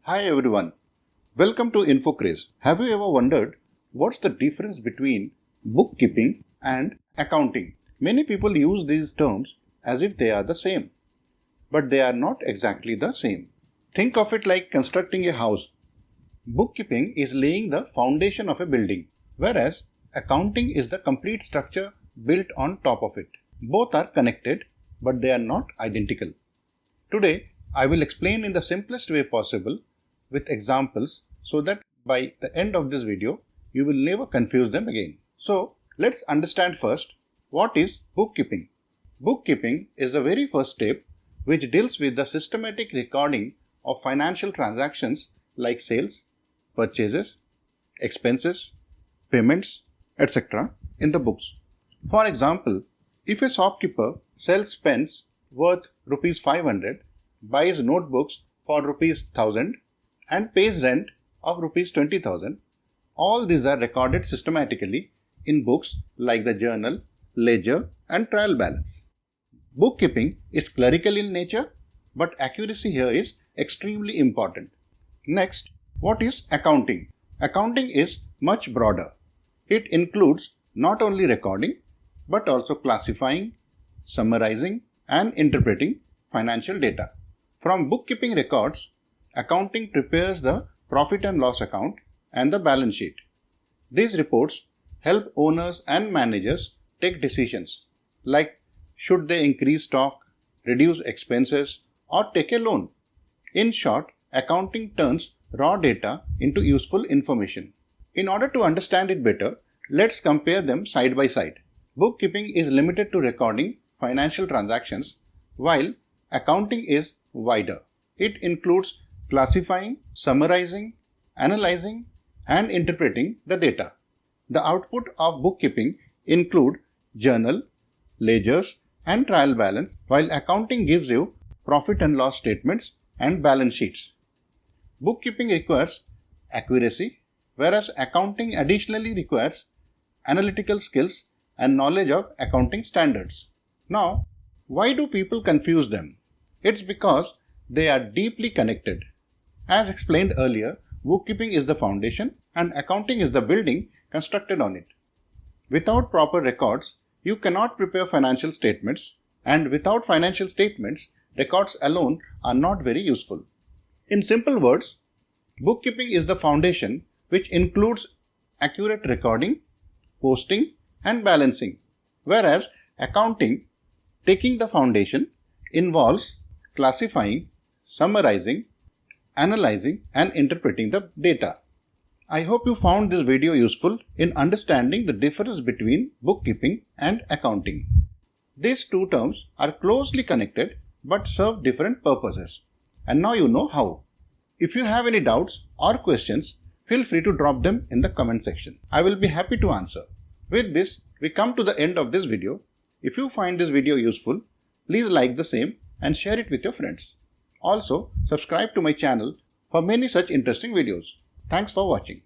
Hi everyone, welcome to InfoCraze. Have you ever wondered what's the difference between bookkeeping and accounting? Many people use these terms as if they are the same, but they are not exactly the same. Think of it like constructing a house. Bookkeeping is laying the foundation of a building, whereas accounting is the complete structure built on top of it. Both are connected, but they are not identical. Today, I will explain in the simplest way possible with examples so that by the end of this video, you will never confuse them again. So, let's understand first what is bookkeeping. Bookkeeping is the very first step which deals with the systematic recording of financial transactions like sales, purchases, expenses, payments, etc. in the books. For example, if a shopkeeper sells pens worth Rs 500, buys notebooks for Rs 1000 and pays rent of Rs 20,000, all these are recorded systematically in books like the journal, ledger and trial balance. Bookkeeping is clerical in nature, but accuracy here is extremely important. Next, what is accounting? Accounting is much broader. It includes not only recording, but also classifying, summarizing and interpreting financial data. From bookkeeping records, accounting prepares the profit and loss account and the balance sheet. These reports help owners and managers take decisions like should they increase stock, reduce expenses, or take a loan. In short, accounting turns raw data into useful information. In order to understand it better, let's compare them side by side. Bookkeeping is limited to recording financial transactions, while accounting is wider. It includes classifying, summarizing, analyzing, and interpreting the data. The output of bookkeeping include journal, ledgers, and trial balance, while accounting gives you profit and loss statements and balance sheets. Bookkeeping requires accuracy, whereas accounting additionally requires analytical skills and knowledge of accounting standards. Now, why do people confuse them? It's because they are deeply connected. As explained earlier, bookkeeping is the foundation and accounting is the building constructed on it. Without proper records, you cannot prepare financial statements, and without financial statements, records alone are not very useful. In simple words, bookkeeping is the foundation which includes accurate recording, posting, and balancing, whereas accounting, taking the foundation, involves classifying, summarizing, analyzing, and interpreting the data. I hope you found this video useful in understanding the difference between bookkeeping and accounting. These two terms are closely connected but serve different purposes, and now you know how. If you have any doubts or questions, feel free to drop them in the comment section. I will be happy to answer. With this, we come to the end of this video. If you find this video useful, please like the same and share it with your friends. Also, subscribe to my channel for many such interesting videos. Thanks for watching.